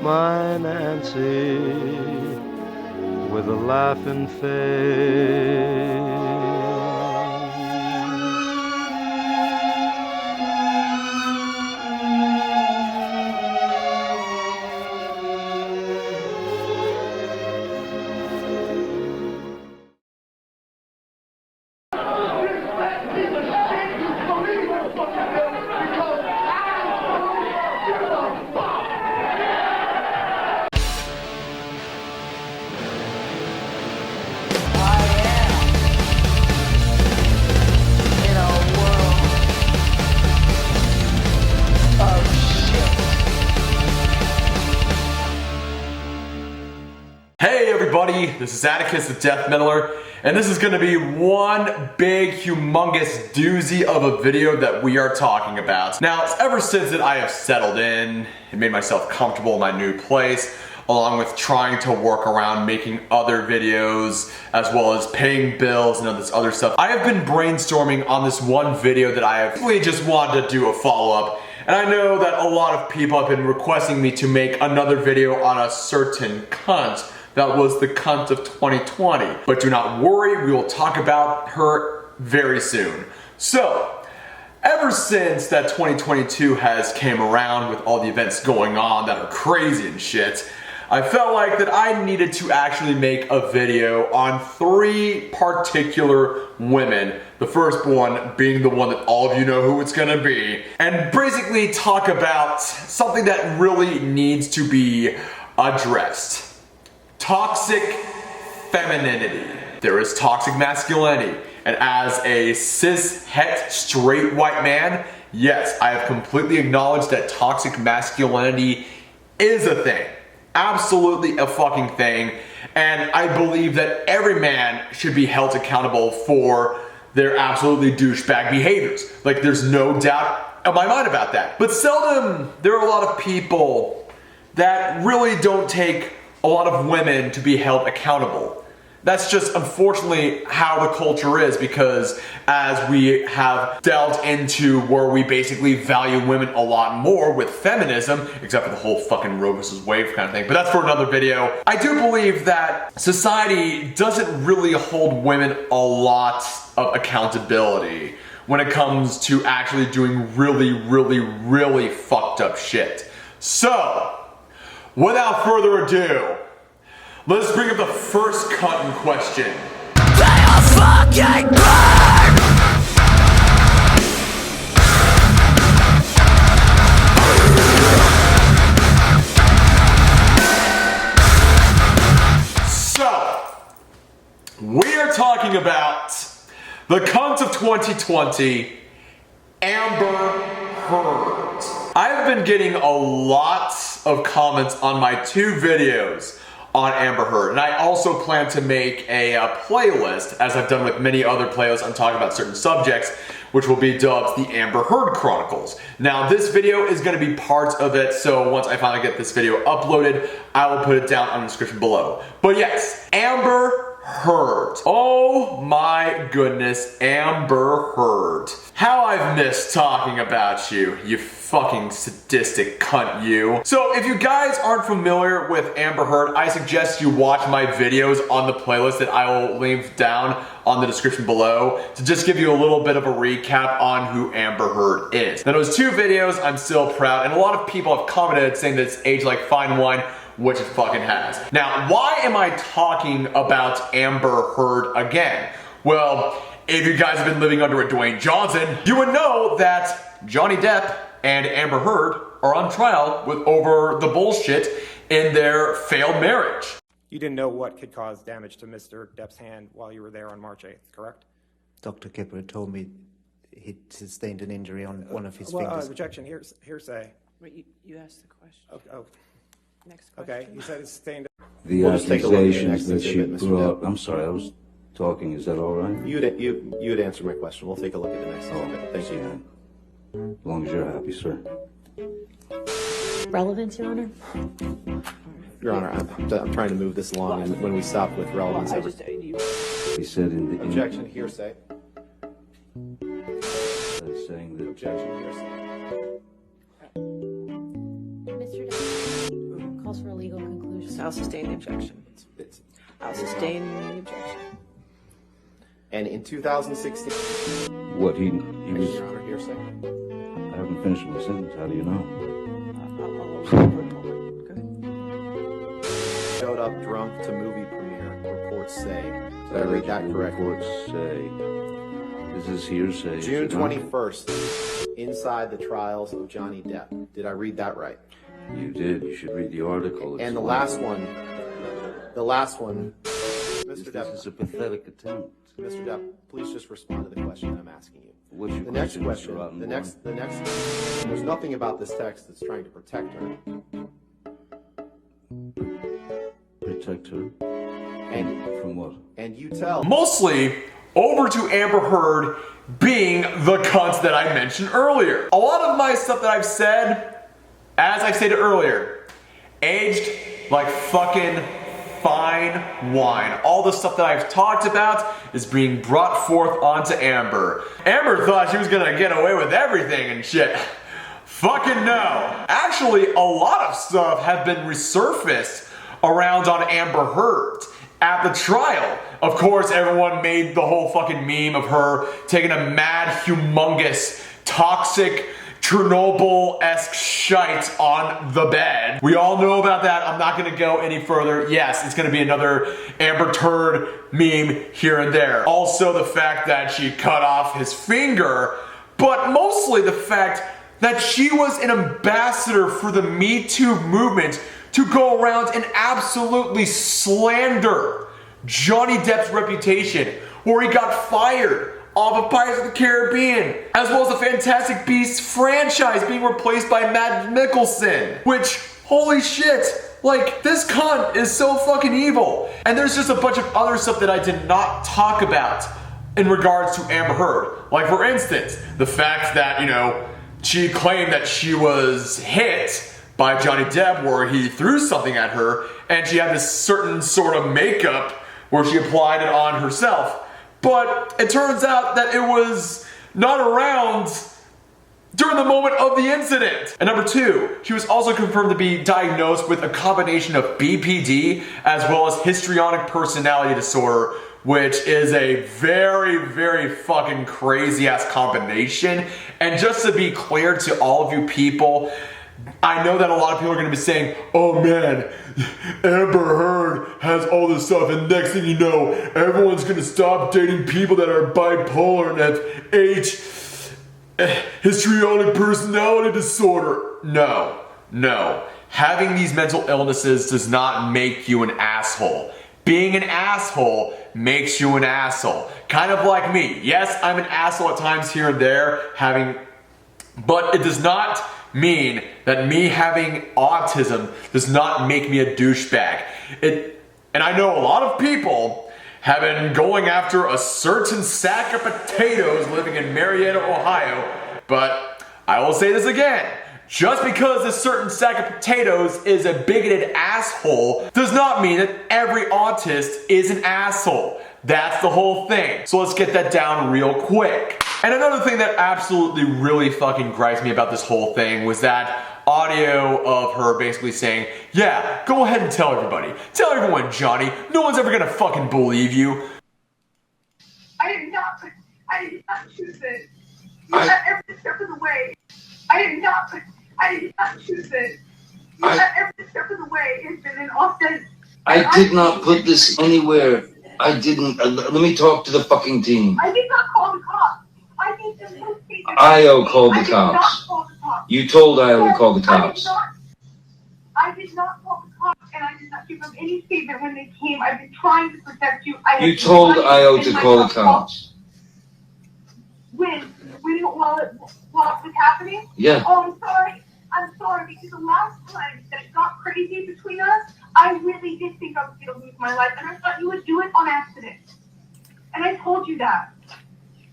my Nancy with a laughing face. Hey everybody, this is Atticus the Death Metaler, and this is going to be one big, humongous doozy of a video that we are talking about. Now, ever since that I have settled in and made myself comfortable in my new place, along with trying to work around making other videos, as well as paying bills and all this other stuff, I have been brainstorming on this one video that I have really just wanted to do a follow-up. And I know that a lot of people have been requesting me to make another video on a certain cunt that was the cunt of 2020. But do not worry, we will talk about her very soon. So, ever since that 2022 has came around with all the events going on that are crazy and shit, I felt like that I needed to actually make a video on 3 particular women. The first one being the one that all of you know who it's gonna be. And basically talk about something that really needs to be addressed. Toxic femininity. There is toxic masculinity. And as a cis, het, straight white man, yes, I have completely acknowledged that toxic masculinity is a thing. Absolutely a fucking thing. And I believe that every man should be held accountable for their absolutely douchebag behaviors. Like, there's no doubt in my mind about that. But seldom there are a lot of people that really don't take a lot of women to be held accountable. That's just unfortunately how the culture is, because as we have delved into where we basically value women a lot more with feminism, except for the whole fucking Roe versus Wade kind of thing, but that's for another video. I do believe that society doesn't really hold women a lot of accountability when it comes to actually doing really fucked up shit. So, without further ado, let's bring up the first cunt in question. They are fucking burn! So, we are talking about the cunt of 2020, Amber Heard. I've been getting a lot of comments on my 2 videos on Amber Heard, and I also plan to make a playlist, as I've done with many other playlists on talking about certain subjects, which will be dubbed the Amber Heard Chronicles. Now, this video is going to be part of it, so once I finally get this video uploaded, I will put it down in the description below. But yes, Amber Heard. Oh my goodness, Amber Heard. How I've missed talking about you, you fucking sadistic cunt, you. So if you guys aren't familiar with Amber Heard, I suggest you watch my videos on the playlist that I will leave down on the description below to just give you a little bit of a recap on who Amber Heard is. Now, those 2 videos, I'm still proud, and a lot of people have commented saying that it's aged like fine wine, which it fucking has. Now, why am I talking about Amber Heard again? Well, if you guys have been living under a Dwayne Johnson, you would know that Johnny Depp and Amber Heard are on trial with over the bullshit in their failed marriage. You didn't know what could cause damage to Mr. Depp's hand while you were there on March 8th, correct? Dr. Kipper told me he'd sustained an injury on one of his fingers. Objection, hearsay. Wait, you asked the question. Oh, Next question. okay, you said it's sustained. The We'll just take a look at the accusations next that she exhibit, Mr. brought. Depp. I'm sorry, I was talking. Is that all right? You'd answer my question. We'll take a look at the next exhibit. Thank you. As long as you're happy, sir. Relevance, Your Honor? Your Honor, I'm trying to move this along, and when we stop with relevance, He said in the objection, hearsay. saying that Objection, hearsay. Mr. Depp. calls for a legal conclusion. I'll sustain the objection. It's, I'll sustain the objection. and in 2016, What, he Your was... Honor, hearsay. I haven't finished my sentence. How do you know? Go ahead. Showed up drunk to movie premiere, reports say. Did I read that correctly? Reports say... This is hearsay. June is it not? 21st, inside the trials of Johnny Depp. Did I read that right? You did. You should read the article. It's And the one- last one, This Mr. Depp, is a pathetic attempt. Mr. Depp, please just respond to the question I'm asking you. What's your The next Mr. question, Rottenborn? the next, there's nothing about this text that's trying to protect her. Protect her. And, From what? and you tell. Mostly over to Amber Heard being the cunt that I mentioned earlier. A lot of my stuff that I've said, as I stated earlier, aged like fucking fine wine. All the stuff that I've talked about is being brought forth onto Amber. Amber thought she was gonna get away with everything and shit. Fucking no. Actually, a lot of stuff have been resurfaced around on Amber Heard at the trial. Of course, everyone made the whole fucking meme of her taking a mad, humongous, toxic, Chernobyl-esque shite on the bed. We all know about that. I'm not gonna go any further. Yes, it's gonna be another Amber Turd meme here and there. Also, the fact that she cut off his finger, but mostly the fact that she was an ambassador for the Me Too movement to go around and absolutely slander Johnny Depp's reputation, where he got fired off of Pirates of the Caribbean, as well as the Fantastic Beasts franchise being replaced by Matt Mikkelsen, which, holy shit, like, this cunt is so fucking evil. And there's just a bunch of other stuff that I did not talk about in regards to Amber Heard. Like, for instance, the fact that, you know, she claimed that she was hit by Johnny Depp, where he threw something at her, and she had this certain sort of makeup where she applied it on herself. But it turns out that it was not around during the moment of the incident. And number two, she was also confirmed to be diagnosed with a combination of BPD as well as histrionic personality disorder, which is a very, very fucking crazy ass combination. And just to be clear to all of you people, I know that a lot of people are going to be saying, oh man, Amber Heard has all this stuff, and next thing you know, everyone's going to stop dating people that are bipolar and have histrionic personality disorder. No, no. Having these mental illnesses does not make you an asshole. Being an asshole makes you an asshole. Kind of like me. Yes, I'm an asshole at times here and there, but it does not mean that me having autism does not make me a douchebag. And I know a lot of people have been going after a certain sack of potatoes living in Marietta, Ohio, but I will say this again. Just because a certain sack of potatoes is a bigoted asshole does not mean that every autist is an asshole. That's the whole thing. So let's get that down real quick. And another thing that absolutely really fucking gripes me about this whole thing was that audio of her basically saying, yeah, go ahead and tell everybody. Tell everyone, Johnny. No one's ever gonna fucking believe you. I did not choose it. You let every step of the way. I did not choose it. You let every step of the way. It's been an authentic. I did not put this anywhere. I didn't. Let me talk to the fucking team. I did not call the cops. I think that most people. IO called the cops. You told IO to call the cops. I did not call the cops, and I did not give them any statement when they came. I've been trying to protect you. You told IO to call the cops. When while it was happening? Yeah. Oh, I'm sorry, because the last time that it got crazy between us, I really did think I was going to lose my life, and I thought you would do it on accident. And I told you that.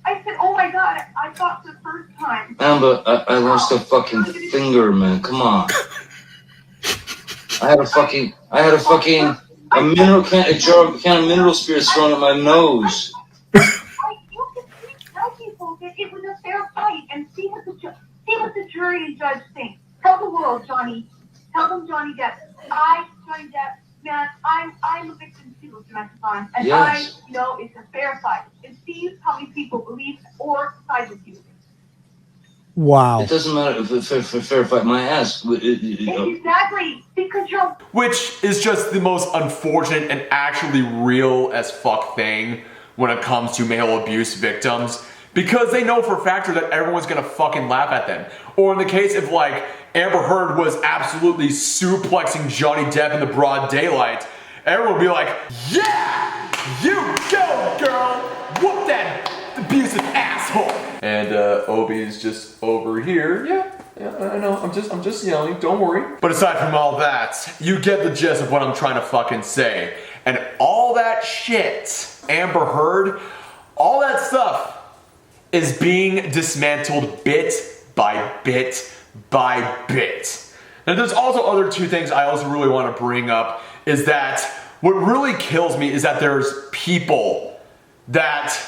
I said, oh my God, I thought the first time. Amber, I lost a fucking finger, man. Come on. I had a mineral can, a jar of mineral spirits thrown at my nose. You can tell people that it was a fair fight and see what the jury and judge think. Tell the world, Johnny. Tell them Johnny Depp. Johnny Depp, man, I'm a victim too of domestic violence, and Yes. I know it's a fair fight. And see how many people believe or side with you. Wow. It doesn't matter if for fair fight my ass. Exactly, because you're. Which is just the most unfortunate and actually real as fuck thing when it comes to male abuse victims. Because they know for a fact that everyone's gonna fucking laugh at them. Or in the case of like Amber Heard was absolutely suplexing Johnny Depp in the broad daylight, everyone would be like, yeah, you go girl, whoop that abusive asshole. And Obi's just over here, yeah, I know, I'm just yelling, don't worry. But aside from all that, you get the gist of what I'm trying to fucking say. And all that shit, Amber Heard, all that stuff is being dismantled bit by bit by bit. Now there's also other two things I also really want to bring up, is that what really kills me is that there's people that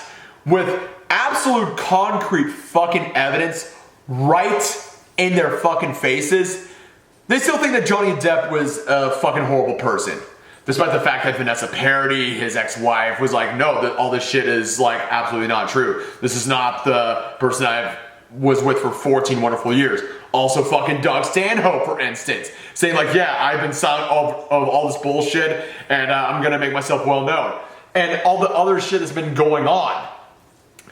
with absolute concrete fucking evidence right in their fucking faces, they still think that Johnny Depp was a fucking horrible person. Despite the fact that Vanessa Paradis, his ex-wife, was like, no, that all this shit is like absolutely not true. This is not the person I was with for 14 wonderful years. Also fucking Doug Stanhope, for instance, saying like, yeah, I've been silent of all this bullshit and I'm gonna make myself well known. And all the other shit that's been going on.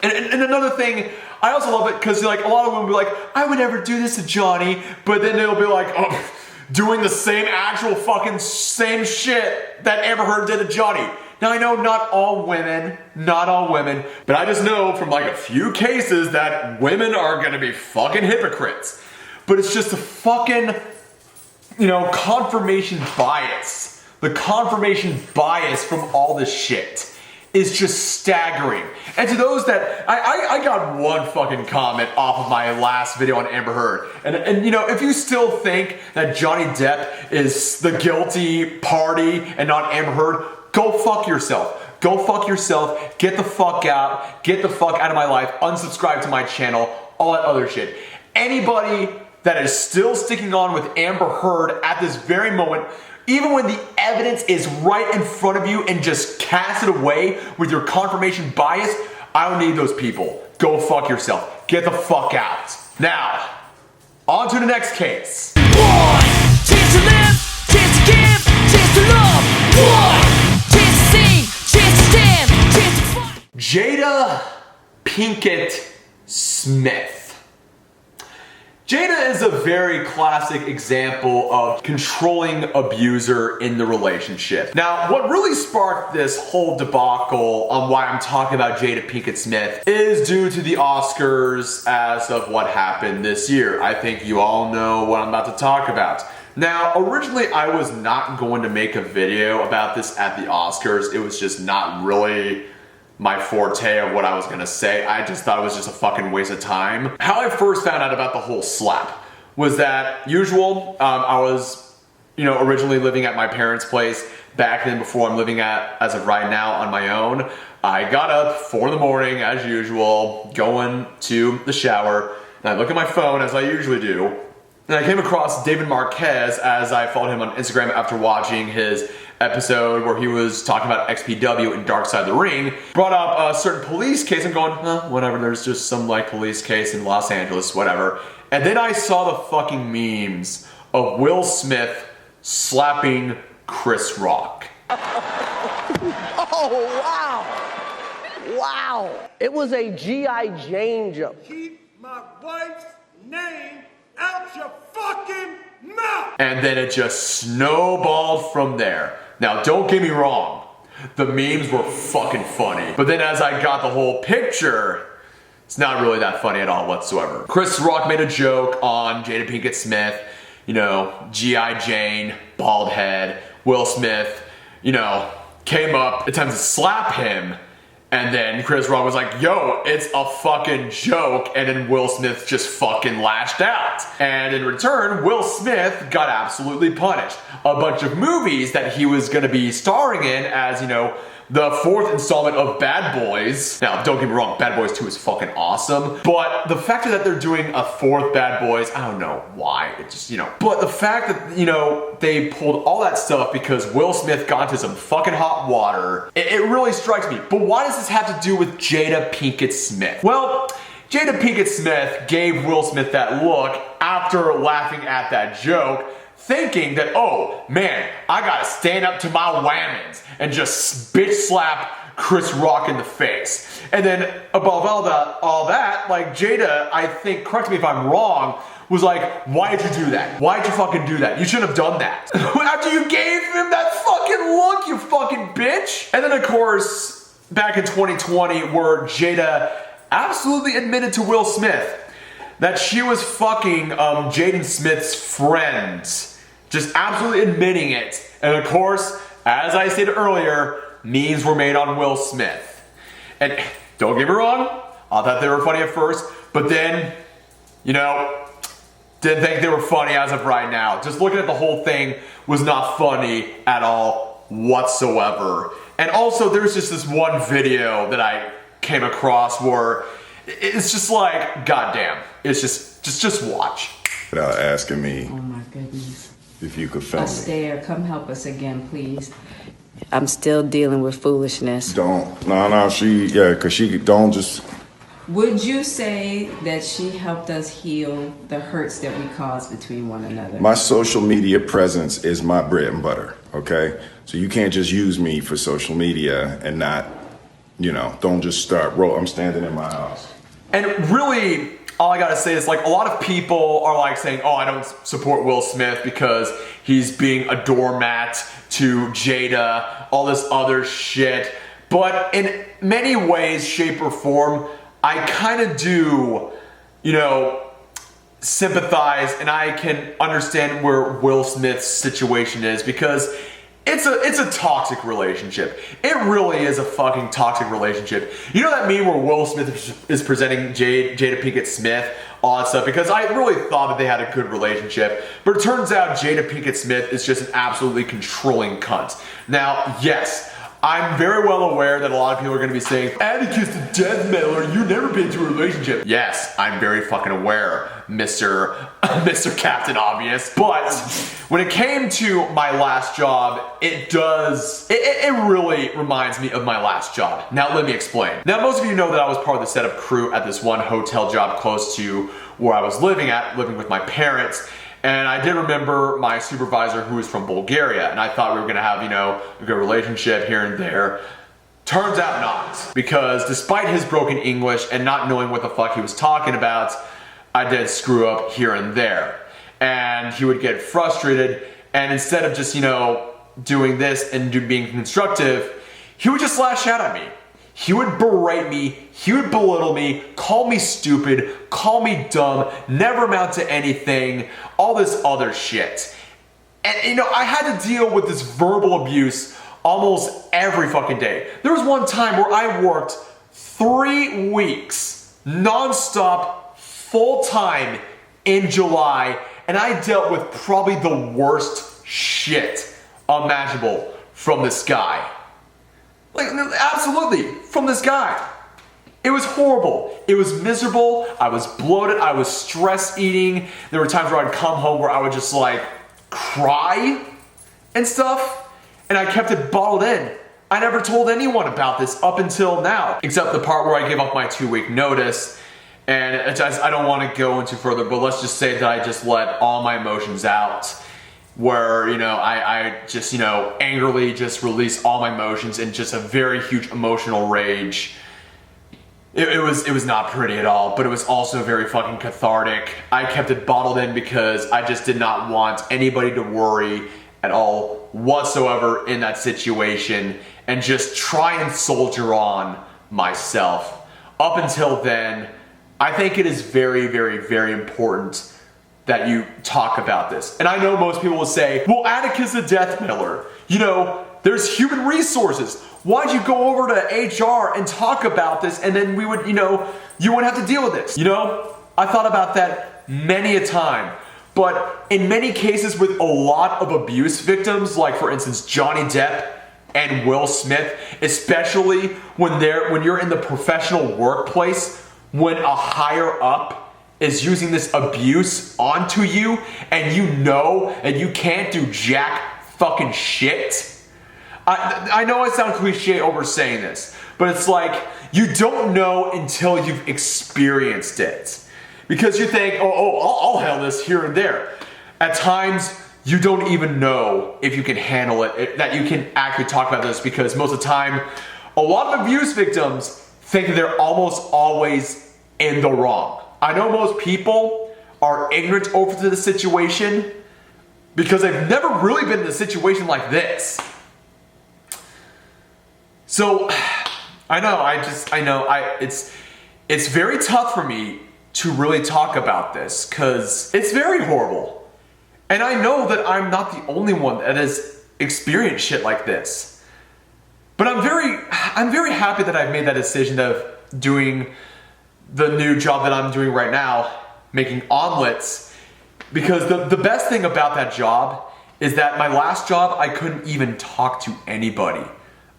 And another thing, I also love it because like a lot of women will be like, I would never do this to Johnny, but then they'll be like, oh, doing the same actual fucking same shit that Amber Heard did to Johnny. Now I know not all women, but I just know from like a few cases that women are gonna be fucking hypocrites. But it's just a fucking, you know, confirmation bias. The confirmation bias from all this shit is just staggering. And to those that, I got one fucking comment off of my last video on Amber Heard. And you know, if you still think that Johnny Depp is the guilty party and not Amber Heard, go fuck yourself. Go fuck yourself, get the fuck out of my life, unsubscribe to my channel, all that other shit. Anybody that is still sticking on with Amber Heard at this very moment, even when the evidence is right in front of you, and just cast it away with your confirmation bias, I don't need those people. Go fuck yourself. Get the fuck out. Now, on to the next case. One, chance to live, chance to give, chance to love. One, chance to sing, chance to stand, chance to fight. Jada Pinkett Smith. Jada is a very classic example of controlling abuser in the relationship. Now, what really sparked this whole debacle on why I'm talking about Jada Pinkett Smith is due to the Oscars as of what happened this year. I think you all know what I'm about to talk about. Now, originally I was not going to make a video about this at the Oscars. It was just not really my forte of what I was gonna say. I just thought it was just a fucking waste of time. How I first found out about the whole slap was that usual, I was, you know, originally living at my parents' place back then before I'm living at, as of right now, on my own. I got up 4 in the morning as usual, going to the shower, and I look at my phone as I usually do, and I came across David Marquez as I followed him on Instagram after watching his episode where he was talking about XPW and Dark Side of the Ring, brought up a certain police case. I'm going, whatever, there's just some like police case in Los Angeles, whatever. And then I saw the fucking memes of Will Smith slapping Chris Rock. Oh, wow. Wow. It was a G.I. Jane jump. Keep my wife's name out your fucking mouth. And then it just snowballed from there. Now, don't get me wrong, the memes were fucking funny. But then as I got the whole picture, it's not really that funny at all whatsoever. Chris Rock made a joke on Jada Pinkett Smith, you know, G.I. Jane, bald head. Will Smith, you know, came up, attempted to slap him, And then Chris Rock was like, yo, it's a fucking joke. And then Will Smith just fucking lashed out. And in return, Will Smith got absolutely punished. A bunch of movies that he was gonna be starring in as, you know, the 4th installment of Bad Boys. Now, don't get me wrong, Bad Boys 2 is fucking awesome. But the fact that they're doing a 4th Bad Boys, I don't know why. It just, you know. But the fact that, you know, they pulled all that stuff because Will Smith got into some fucking hot water, it really strikes me. But why does this have to do with Jada Pinkett Smith? Well, Jada Pinkett Smith gave Will Smith that look after laughing at that joke, thinking that, oh man, I gotta stand up to my whammons and just bitch slap Chris Rock in the face. And then above all that, like Jada, I think, correct me if I'm wrong, was like, why did you do that? Why did you fucking do that? You shouldn't have done that. After you gave him that fucking look, you fucking bitch. And then of course, back in 2020, where Jada absolutely admitted to Will Smith that she was fucking Jaden Smith's friends. Just absolutely admitting it. And of course, as I said earlier, memes were made on Will Smith. And don't get me wrong, I thought they were funny at first, but then, you know, didn't think they were funny as of right now. Just looking at the whole thing was not funny at all whatsoever. And also, there's just this one video that I came across where it's just like, goddamn. It's just watch. Without asking me. Oh my goodness. If you could film me. Astaire, come help us again, please. I'm still dealing with foolishness. Don't. No, because she don't just. Would you say that she helped us heal the hurts that we caused between one another? My social media presence is my bread and butter, okay? So you can't just use me for social media and not, you know, don't just start I'm standing in my house. And really, all I gotta say is, like, a lot of people are like saying, oh, I don't support Will Smith because he's being a doormat to Jada, all this other shit. But in many ways, shape, or form, I kind of do, you know, sympathize, and I can understand where Will Smith's situation is, because it's a toxic relationship. It really is a fucking toxic relationship. You know that meme where Will Smith is presenting Jada Pinkett Smith, all that stuff, because I really thought that they had a good relationship, but it turns out Jada Pinkett Smith is just an absolutely controlling cunt. Now, yes, I'm very well aware that a lot of people are going to be saying, Atticus the Death Metaler, you've never been to a relationship. Yes, I'm very fucking aware, Mr. Captain Obvious. But when it came to my last job, it really reminds me of my last job. Now let me explain. Now most of you know that I was part of the setup crew at this one hotel job close to where I was living with my parents. And I did remember my supervisor who was from Bulgaria, and I thought we were gonna have, you know, a good relationship here and there. Turns out not, because despite his broken English and not knowing what the fuck he was talking about, I did screw up here and there. And he would get frustrated, and instead of just, you know, doing this and being constructive, he would just lash out at me. He would berate me, he would belittle me, call me stupid, call me dumb, never amount to anything, all this other shit. And you know, I had to deal with this verbal abuse almost every fucking day. There was one time where I worked 3 weeks, non-stop, full-time in July, and I dealt with probably the worst shit imaginable from this guy. Like, absolutely, from this guy. It was horrible. It was miserable. I was bloated. I was stress eating. There were times where I'd come home where I would just like cry and stuff. And I kept it bottled in. I never told anyone about this up until now, except the part where I gave up my 2-week notice. And I don't want to go into further, but let's just say that I just let all my emotions out. Where, you know, I just, you know, angrily just released all my emotions in just a very huge emotional rage. It was not pretty at all, but it was also very fucking cathartic. I kept it bottled in because I just did not want anybody to worry at all whatsoever in that situation, and just try and soldier on myself. Up until then, I think it is very, very, very important that you talk about this. And I know most people will say, well, Atticus the Death Miller, you know, There's human resources. Why'd you go over to HR and talk about this and then we would, you wouldn't have to deal with this? I thought about that many a time. But in many cases with a lot of abuse victims, like for instance Johnny Depp and Will Smith, especially when you're in the professional workplace, when a higher up is using this abuse onto you and and you can't do jack fucking shit. I know I sound cliche over saying this, but it's like you don't know until you've experienced it. Because you think, I'll handle this here and there. At times, you don't even know if you can handle it, that you can actually talk about this, because most of the time, a lot of abuse victims think that they're almost always in the wrong. I know most people are ignorant over to the situation because they've never really been in a situation like this. So, it's very tough for me to really talk about this because it's very horrible. And I know that I'm not the only one that has experienced shit like this. But I'm very happy that I've made that decision of doing the new job that I'm doing right now, making omelets, because the best thing about that job is that my last job, I couldn't even talk to anybody.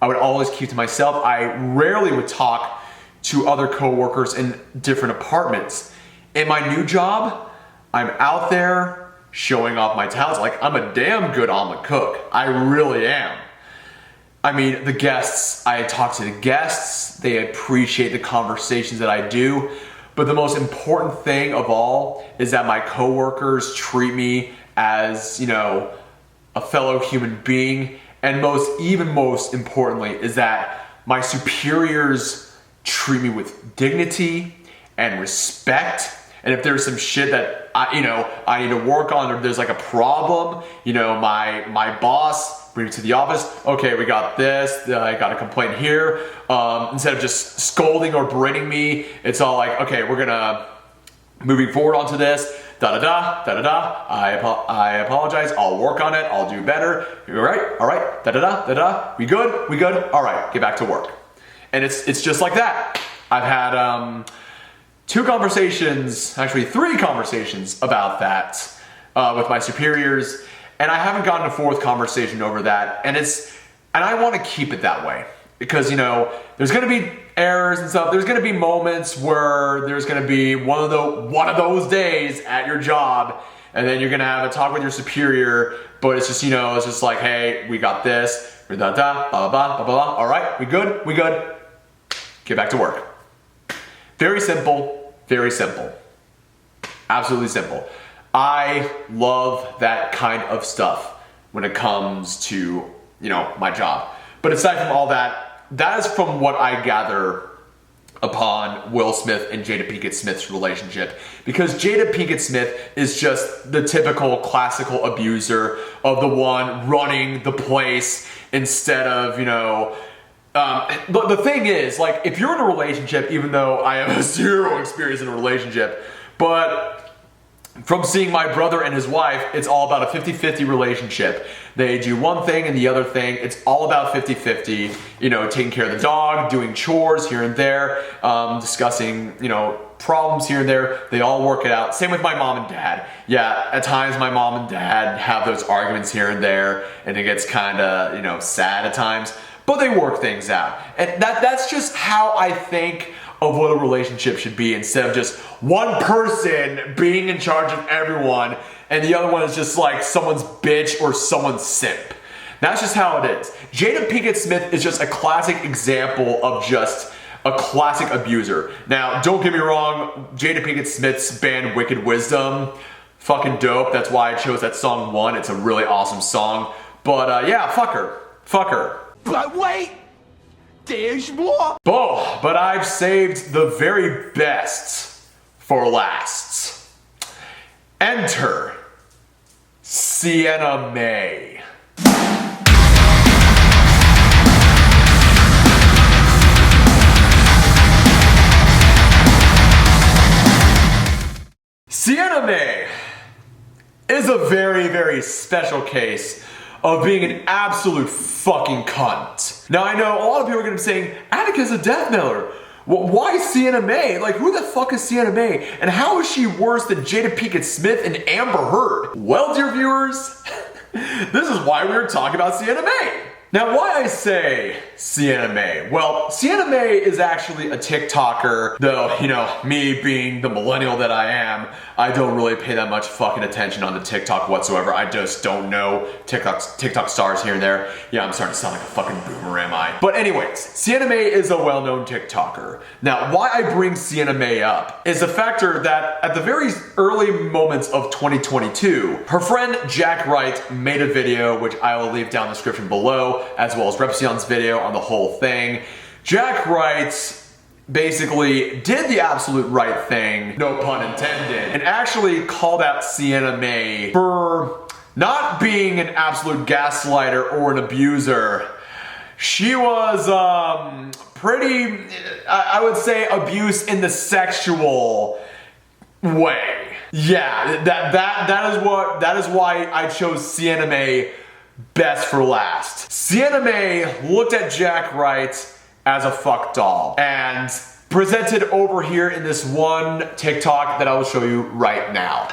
I would always keep to myself. I rarely would talk to other coworkers in different apartments. In my new job, I'm out there showing off my talents. Like, I'm a damn good omelet cook. I really am. I mean, the guests, I talk to the guests, they appreciate the conversations that I do, but the most important thing of all is that my coworkers treat me as, a fellow human being, and most importantly is that my superiors treat me with dignity and respect. And if there's some shit that I need to work on, or there's like a problem, my boss brings it to the office. Okay, we got this. I got a complaint here. Instead of just scolding or berating me, it's all like, okay, we're gonna moving forward onto this. Da da da da da da. I apologize. I'll work on it. I'll do better. You all right? All right. Da da da da da. We good? We good? All right. Get back to work. And it's just like that. I've had 3 conversations about that with my superiors, and I haven't gotten a 4th conversation over that. And I want to keep it that way because there's going to be errors and stuff. There's going to be moments where there's going to be one of those days at your job, and then you're going to have a talk with your superior. But it's just it's just like, hey, we got this. Da da blah blah blah blah blah. All right, we good? We good? Get back to work. Very simple, very simple. Absolutely simple. I love that kind of stuff when it comes to, my job. But aside from all that, that is from what I gather upon Will Smith and Jada Pinkett Smith's relationship. Because Jada Pinkett Smith is just the typical classical abuser of the one running the place instead of, but the thing is, like, if you're in a relationship, even though I have 0 experience in a relationship, but from seeing my brother and his wife, it's all about a 50-50 relationship. They do one thing and the other thing. It's all about 50-50, taking care of the dog, doing chores here and there, discussing, problems here and there. They all work it out. Same with my mom and dad. Yeah, at times my mom and dad have those arguments here and there, and it gets kind of, sad at times. But they work things out. And that's just how I think of what a relationship should be, instead of just one person being in charge of everyone and the other one is just like someone's bitch or someone's simp. That's just how it is. Jada Pinkett Smith is just a classic example of just a classic abuser. Now, don't get me wrong, Jada Pinkett Smith's band Wicked Wisdom, fucking dope. That's why I chose that song 1. It's a really awesome song. But yeah, fuck her. Fuck her. But wait, there's more. Oh, but I've saved the very best for last. Enter Sienna Mae. Sienna Mae is a very, very special case of being an absolute fucking cunt. Now I know a lot of people are gonna be saying, Attica's a death mailer. Well, why Sienna Mae? Like, who the fuck is Sienna Mae? And how is she worse than Jada Pinkett Smith and Amber Heard? Well, dear viewers, this is why we were talking about Sienna Mae. Now, why I say Sienna Mae? Well, Sienna Mae is actually a TikToker, though, you know, me being the millennial that I am, I don't really pay that much fucking attention on the TikTok whatsoever. I just don't know TikTok stars here and there. Yeah, I'm starting to sound like a fucking boomer, am I? But anyways, Sienna Mae is a well-known TikToker. Now, why I bring Sienna Mae up is the factor that at the very early moments of 2022, her friend Jack Wright made a video, which I will leave down in the description below, as well as Repsion's video on the whole thing. Jack Wright basically did the absolute right thing, no pun intended, and actually called out Sienna Mae for not being an absolute gaslighter or an abuser. She was pretty, I would say, abuse in the sexual way. Yeah, that is why I chose Sienna Mae best for last. Sienna Mae looked at Jack Wright as a fuck doll and presented over here in this one TikTok that I will show you right now.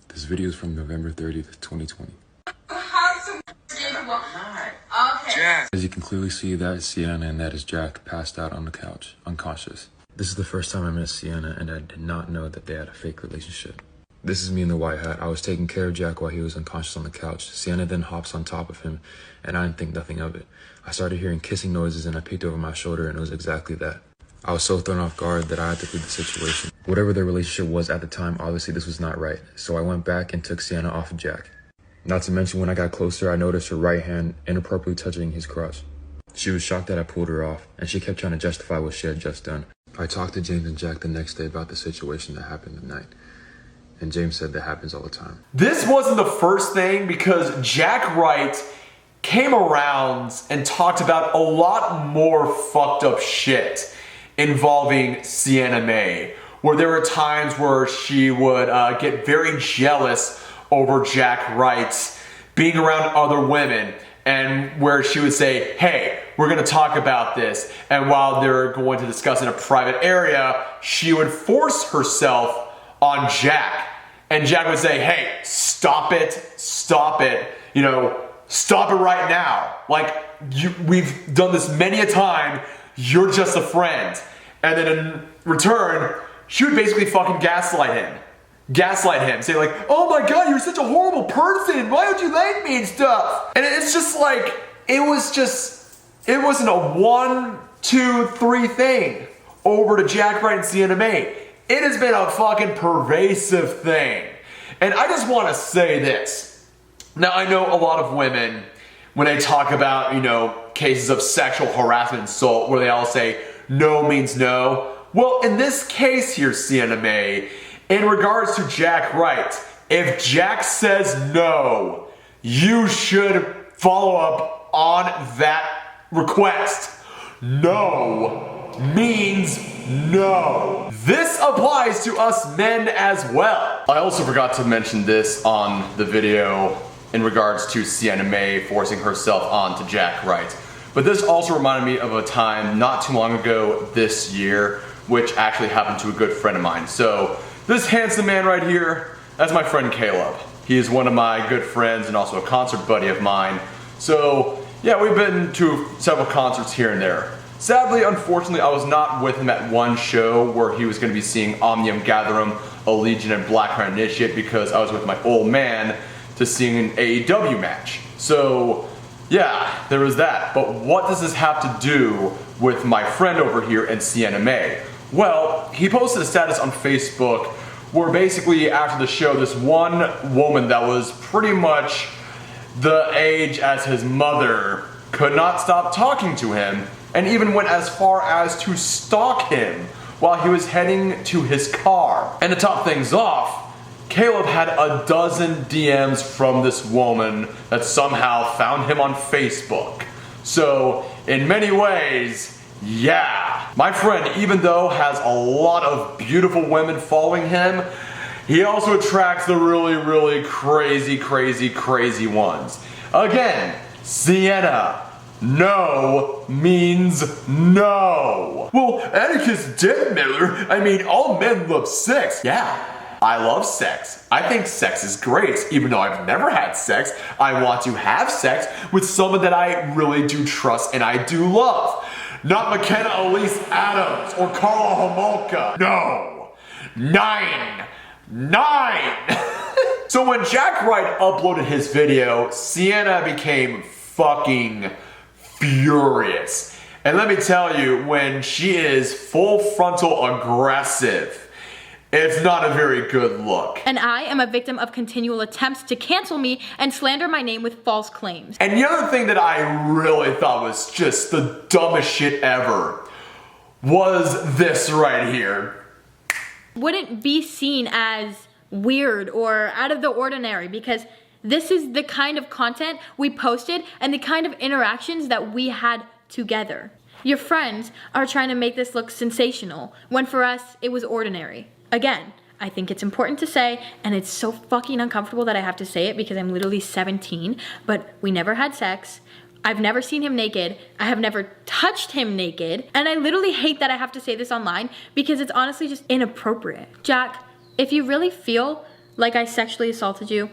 This video is from November 30th, 2020. Okay. As you can clearly see, that is Sienna and that is Jack passed out on the couch, unconscious. This is the first time I met Sienna and I did not know that they had a fake relationship. This is me in the white hat. I was taking care of Jack while he was unconscious on the couch. Sienna then hops on top of him, and I didn't think nothing of it. I started hearing kissing noises and I peeked over my shoulder and it was exactly that. I was so thrown off guard that I had to flee the situation. Whatever their relationship was at the time, obviously this was not right. So I went back and took Sienna off of Jack. Not to mention when I got closer, I noticed her right hand inappropriately touching his crotch. She was shocked that I pulled her off, and she kept trying to justify what she had just done. I talked to James and Jack the next day about the situation that happened that night. And James said that happens all the time. This wasn't the first thing because Jack Wright came around and talked about a lot more fucked up shit involving Sienna Mae, where there were times where she would get very jealous over Jack Wright being around other women, and where she would say, hey, we're gonna talk about this, and while they're going to discuss in a private area, she would force herself on Jack, and Jack would say, hey, stop it, you know, stop it right now. Like, we've done this many a time, you're just a friend. And then in return, she would basically fucking gaslight him, say like, oh my god, you're such a horrible person, why don't you like me and stuff? And it's just like, it wasn't a 1, 2, 3 thing over to Jack Wright and Sienna Mae. It has been a fucking pervasive thing. And I just want to say this. Now, I know a lot of women, when they talk about, you know, cases of sexual harassment and assault, where they all say, no means no. Well, in this case here, Sienna Mae, in regards to Jack Wright, if Jack says no, you should follow up on that request. No means no. This applies to us men as well. I also forgot to mention this on the video in regards to Sienna Mae forcing herself onto Jack Wright. But this also reminded me of a time not too long ago this year, which actually happened to a good friend of mine. So this handsome man right here, that's my friend Caleb. He is one of my good friends and also a concert buddy of mine. So yeah, we've been to several concerts here and there. Sadly, unfortunately, I was not with him at one show where he was going to be seeing Omnium Gatherum, Allegiant, and Blackheart Initiate because I was with my old man to see an AEW match. So yeah, there was that. But what does this have to do with my friend over here and Sienna Mae? Well, he posted a status on Facebook where basically after the show, this one woman that was pretty much the age as his mother could not stop talking to him and even went as far as to stalk him while he was heading to his car. And to top things off, Caleb had a dozen DMs from this woman that somehow found him on Facebook. So in many ways, yeah, my friend, even though has a lot of beautiful women following him, he also attracts the really, really crazy, crazy, crazy ones. Again, Sienna. No means no. Well, Atticus Death Miller, I mean, all men love sex. Yeah. I love sex. I think sex is great. Even though I've never had sex, I want to have sex with someone that I really do trust and I do love. Not McKenna Elise Adams or Carla Homolka. No. 9. So when Jack Wright uploaded his video, Sienna became fucking furious. And let me tell you, when she is full frontal aggressive, it's not a very good look. And I am a victim of continual attempts to cancel me and slander my name with false claims. And the other thing that I really thought was just the dumbest shit ever was this right here. Wouldn't be seen as weird or out of the ordinary because this is the kind of content we posted and the kind of interactions that we had together. Your friends are trying to make this look sensational when for us it was ordinary. Again, I think it's important to say, and it's so fucking uncomfortable that I have to say it because I'm literally 17, but we never had sex. I've never seen him naked. I have never touched him naked. And I literally hate that I have to say this online because it's honestly just inappropriate. Jack, if you really feel like I sexually assaulted you,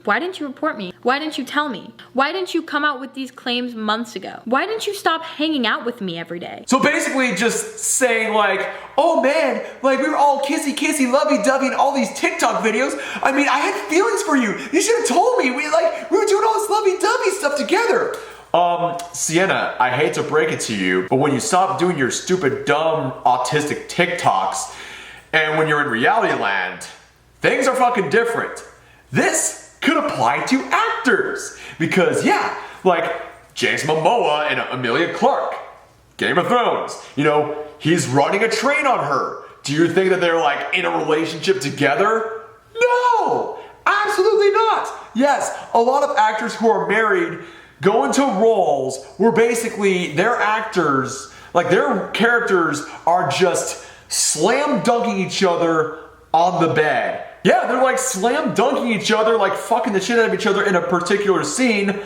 why didn't you report me? Why didn't you tell me? Why didn't you come out with these claims months ago? Why didn't you stop hanging out with me every day? So basically just saying like, oh man, like we were all kissy kissy, lovey dovey in all these TikTok videos. I mean, I had feelings for you. You should have told me. We were doing all this lovey dovey stuff together. Sienna, I hate to break it to you, but when you stop doing your stupid, dumb, autistic TikToks, and when you're in reality land, things are fucking different. This could apply to actors. Because yeah, like James Momoa and Emilia Clarke, Game of Thrones, you know, he's running a train on her. Do you think that they're like in a relationship together? No, absolutely not. Yes, a lot of actors who are married go into roles where basically their actors, like their characters are just slam dunking each other on the bed. Yeah, they're like slam dunking each other, like fucking the shit out of each other in a particular scene,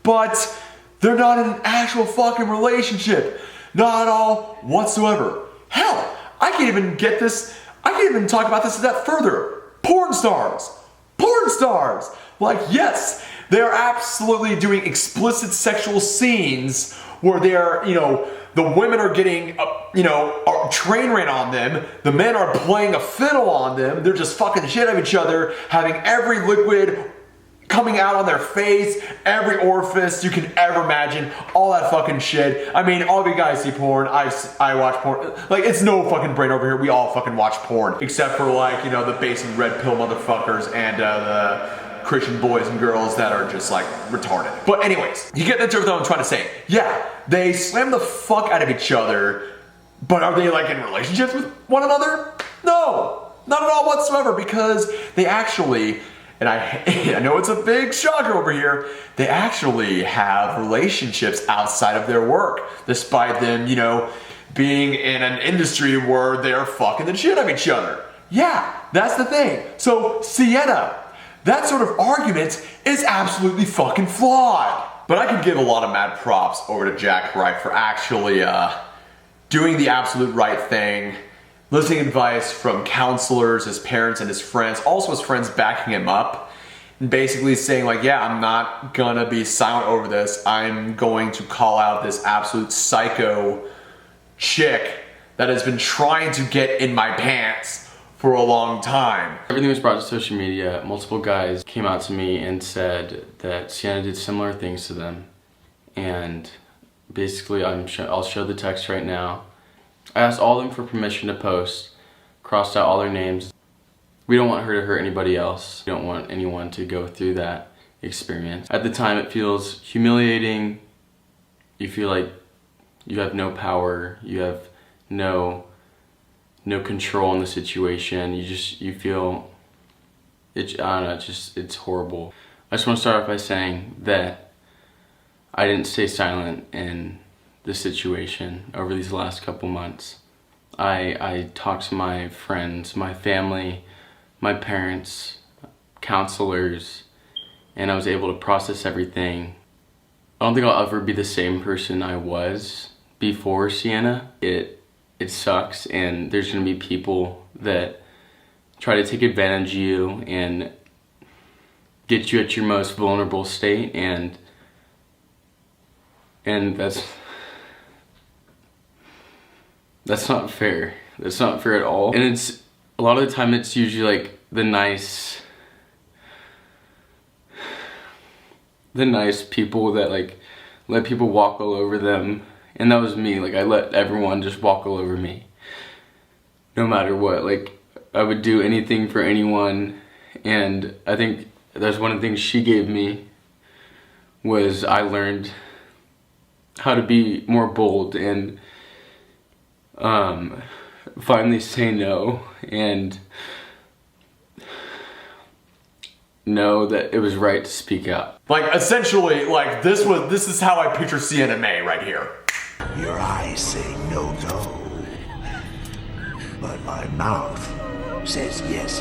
but they're not in an actual fucking relationship. Not at all whatsoever. Hell, I can't even get this, I can't even talk about this a step further. Porn stars. Porn stars. Like, yes, they're absolutely doing explicit sexual scenes where they're, you know, the women are getting, you know, a train ran on them. The men are playing a fiddle on them. They're just fucking shit out of each other, having every liquid coming out on their face, every orifice you can ever imagine, all that fucking shit. I mean, all of you guys see porn. I watch porn. Like, it's no fucking brain over here. We all fucking watch porn, except for like, you know, the base and red pill motherfuckers and the Christian boys and girls that are just like retarded. But anyways, you get the truth of what I'm trying to say. Yeah, they slam the fuck out of each other, but are they like in relationships with one another? No, not at all whatsoever, because they actually, and I know it's a big shocker over here, they actually have relationships outside of their work, despite them, you know, being in an industry where they're fucking the shit out of each other. Yeah, that's the thing. So Sienna, that sort of argument is absolutely fucking flawed. But I could give a lot of mad props over to Jack Wright for actually doing the absolute right thing, listening to advice from counselors, his parents, and his friends, also his friends backing him up, and basically saying like, yeah, I'm not gonna be silent over this. I'm going to call out this absolute psycho chick that has been trying to get in my pants for a long time. Everything was brought to social media. Multiple guys came out to me and said that Sienna did similar things to them. And basically, I'll show the text right now. I asked all of them for permission to post, crossed out all their names. We don't want her to hurt anybody else. We don't want anyone to go through that experience. At the time, it feels humiliating. You feel like you have no power. You have no control in the situation. You feel, I don't know, it's horrible. I just want to start off by saying that I didn't stay silent in this situation over these last couple months. I talked to my friends, my family, my parents, counselors, and I was able to process everything. I don't think I'll ever be the same person I was before Sienna. It sucks, and there's gonna be people that try to take advantage of you and get you at your most vulnerable state, and that's not fair. That's not fair at all. And it's a lot of the time it's usually like the nice people that like let people walk all over them. And that was me. Like, I let everyone just walk all over me, no matter what. Like, I would do anything for anyone. And I think that's one of the things she gave me, was I learned how to be more bold and finally say no, and know that it was right to speak out. Like, essentially, like, this is how I picture Sienna Mae right here. Your eyes say no, but my mouth says yes.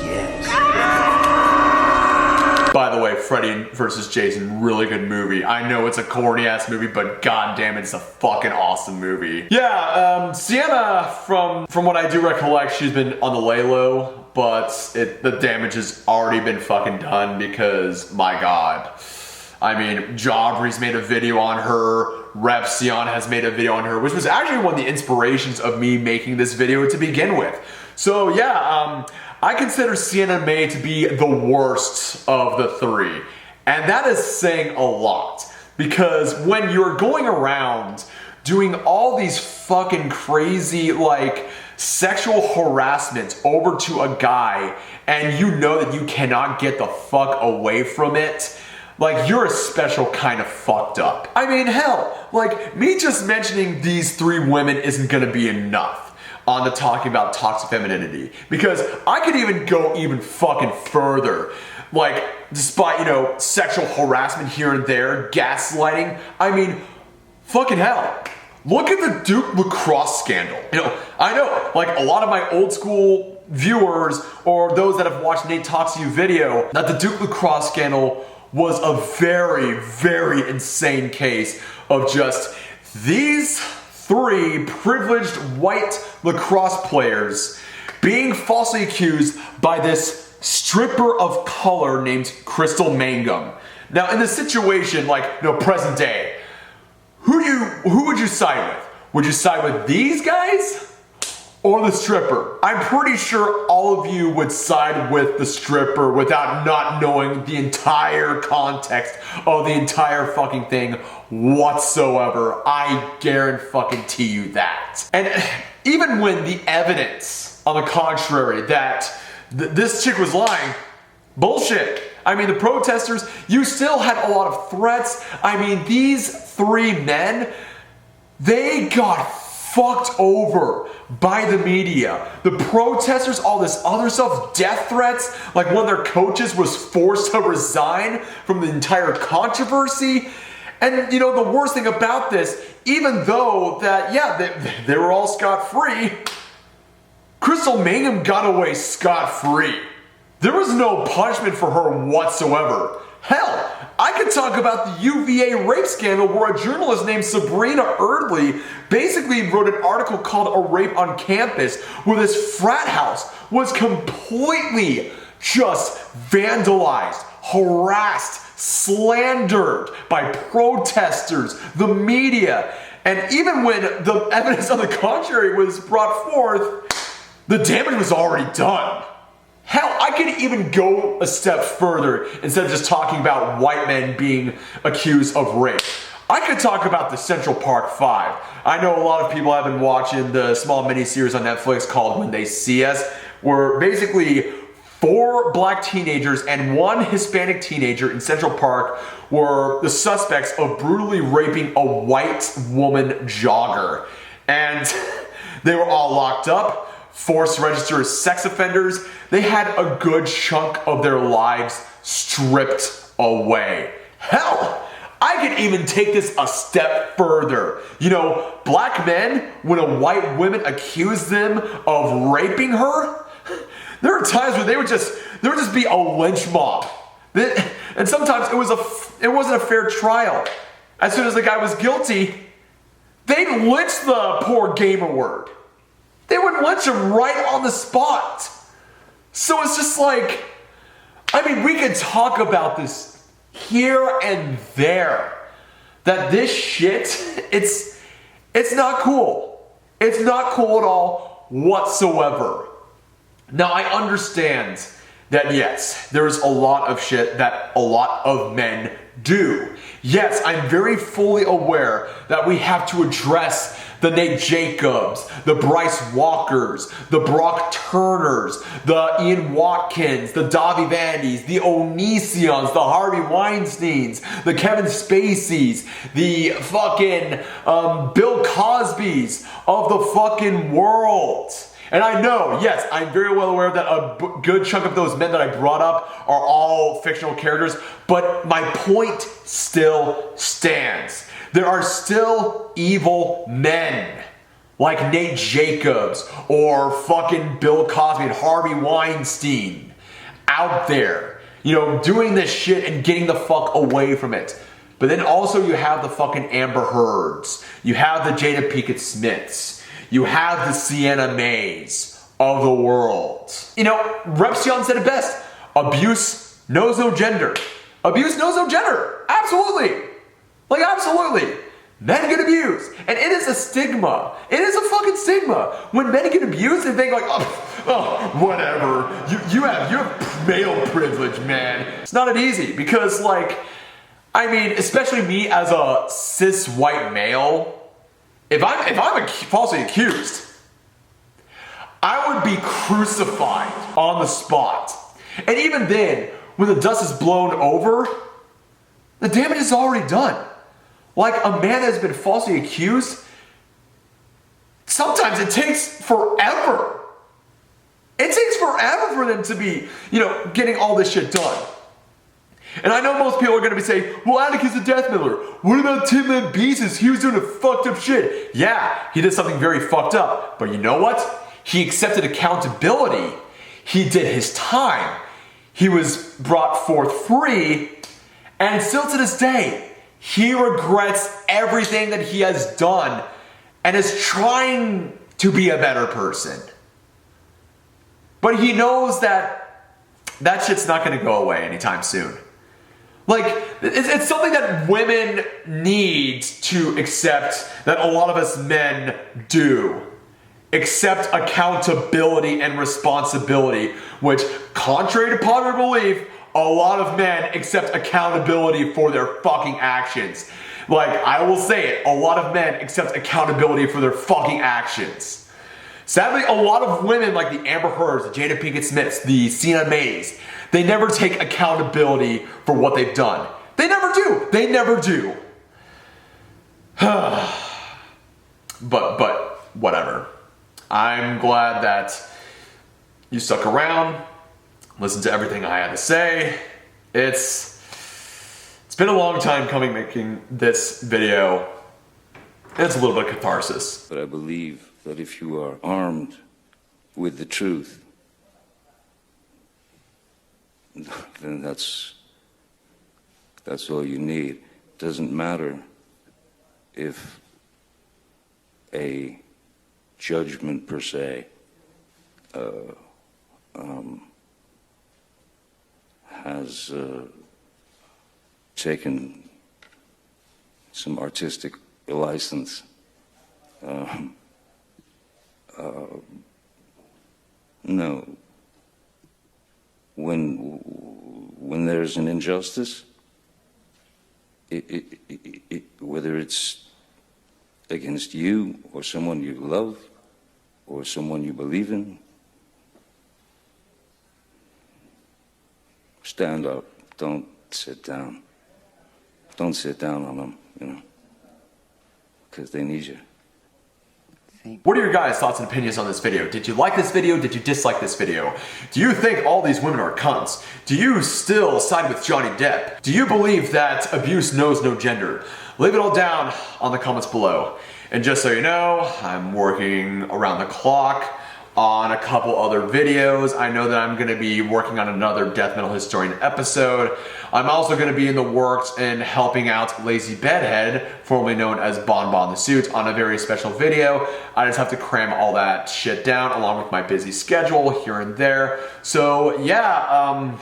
By the way, Freddy vs. Jason, really good movie. I know it's a corny ass movie, but goddamn, it's a fucking awesome movie. Yeah, Sienna, from what I do recollect, she's been on the lay low, but the damage has already been fucking done because, my god. I mean, Jaubrey's made a video on her, Rep Sion has made a video on her, which was actually one of the inspirations of me making this video to begin with. So yeah, I consider Sienna Mae to be the worst of the three. And that is saying a lot, because when you're going around doing all these fucking crazy, like, sexual harassment over to a guy, and you know that you cannot get the fuck away from it, like, you're a special kind of fucked up. I mean, hell, like, me just mentioning these three women isn't gonna be enough on the talking about toxic femininity, because I could even go even fucking further. Like, despite, you know, sexual harassment here and there, gaslighting, I mean, fucking hell. Look at the Duke lacrosse scandal. You know, I know, like, a lot of my old school viewers, or those that have watched Nate Talks to You video, that the Duke lacrosse scandal was a very, very insane case of just these three privileged white lacrosse players being falsely accused by this stripper of color named Crystal Mangum. Now, in this situation, like, you know, present day, who would you side with? Would you side with these guys or the stripper? I'm pretty sure all of you would side with the stripper without not knowing the entire context of the entire fucking thing whatsoever. I guarantee you that. And even when the evidence on the contrary that this chick was lying, bullshit. I mean, the protesters, you still had a lot of threats. I mean, these three men, they got fucked over by the media. The protesters, all this other stuff, death threats, like one of their coaches was forced to resign from the entire controversy. And, you know, the worst thing about this, even though that, yeah, they were all scot-free, Crystal Mangum got away scot-free. There was no punishment for her whatsoever. Hell, I could talk about the UVA rape scandal where a journalist named Sabrina Erdley basically wrote an article called A Rape on Campus, where this frat house was completely just vandalized, harassed, slandered by protesters, the media, and even when the evidence on the contrary was brought forth, the damage was already done. Hell, I could even go a step further instead of just talking about white men being accused of rape. I could talk about the Central Park 5. I know a lot of people have been watching the small miniseries on Netflix called When They See Us, where basically 4 black teenagers and 1 Hispanic teenager in Central Park were the suspects of brutally raping a white woman jogger. And they were all locked up, forced to register as sex offenders. They had a good chunk of their lives stripped away. Hell, I could even take this a step further. You know, black men, when a white woman accused them of raping her, there are times where they would just there would just be a lynch mob. And sometimes it wasn't a fair trial. As soon as the guy was guilty, they'd lynch the poor gamer word. They would lynch him right on the spot. So it's just like, I mean, we could talk about this here and there. That this shit, it's not cool. It's not cool at all whatsoever. Now I understand that yes, there's a lot of shit that a lot of men do. Yes, I'm very fully aware that we have to address the Nate Jacobs, the Bryce Walkers, the Brock Turners, the Ian Watkins, the Davi Vandys, the Onisions, the Harvey Weinsteins, the Kevin Spaceys, the fucking Bill Cosbys of the fucking world. And I know, yes, I'm very well aware that a good chunk of those men that I brought up are all fictional characters, but my point still stands. There are still evil men like Nate Jacobs or fucking Bill Cosby and Harvey Weinstein out there, you know, doing this shit and getting the fuck away from it. But then also you have the fucking Amber Heards, you have the Jada Pinkett Smiths, you have the Sienna Mays of the world. You know, Reps Young said it best, abuse knows no gender. Abuse knows no gender, absolutely. Like, absolutely. Men get abused. And it is a stigma. It is a fucking stigma. When men get abused, they think like, oh whatever. You have male privilege, man. It's not easy because, like, I mean, especially me as a cis white male, if I'm falsely accused, I would be crucified on the spot. And even then, when the dust is blown over, the damage is already done. Like a man that has been falsely accused, sometimes it takes forever. It takes forever for them to be, you know, getting all this shit done. And I know most people are going to be saying, well, Atticus the Death Miller. What about Tim Lambesis? He was doing a fucked up shit. Yeah, he did something very fucked up. But you know what? He accepted accountability. He did his time. He was brought forth free. And still to this day, he regrets everything that he has done and is trying to be a better person. But he knows that that shit's not going to go away anytime soon. Like, it's something that women need to accept, that a lot of us men do. Accept accountability and responsibility, which, contrary to popular belief, a lot of men accept accountability for their fucking actions. Like, I will say it, a lot of men accept accountability for their fucking actions. Sadly, a lot of women like the Amber Heards, the Jada Pinkett Smiths, the Sienna Mays, they never take accountability for what they've done. They never do. They never do. But whatever. I'm glad that you stuck around, listened to everything I had to say. It's been a long time coming making this video. It's a little bit of catharsis. But I believe that if you are armed with the truth, then that's all you need. It doesn't matter if a judgment per se has taken some artistic license. No. When there's an injustice, whether it's against you or someone you love or someone you believe in, stand up. Don't sit down. Don't sit down on them, you know, because they need you. What are your guys' thoughts and opinions on this video? Did you like this video? Did you dislike this video? Do you think all these women are cunts? Do you still side with Johnny Depp? Do you believe that abuse knows no gender? Leave it all down on the comments below. And just so you know, I'm working around the clock on a couple other videos. I know that I'm gonna be working on another Death Metal Historian episode. I'm also gonna be in the works and helping out Lazy Bedhead, formerly known as Bon Bon the Suit, on a very special video. I just have to cram all that shit down along with my busy schedule here and there. So yeah,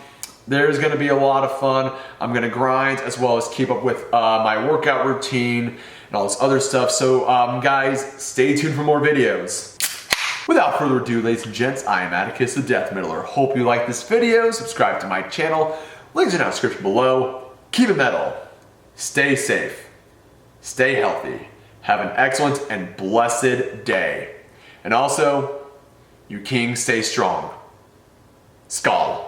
there's gonna be a lot of fun. I'm gonna grind as well as keep up with my workout routine and all this other stuff. So guys, stay tuned for more videos. Without further ado, ladies and gents, I am Atticus the Death Metaler. Hope you like this video, subscribe to my channel, links in the description below. Keep it metal, stay safe, stay healthy, have an excellent and blessed day. And also, you kings stay strong. Skull.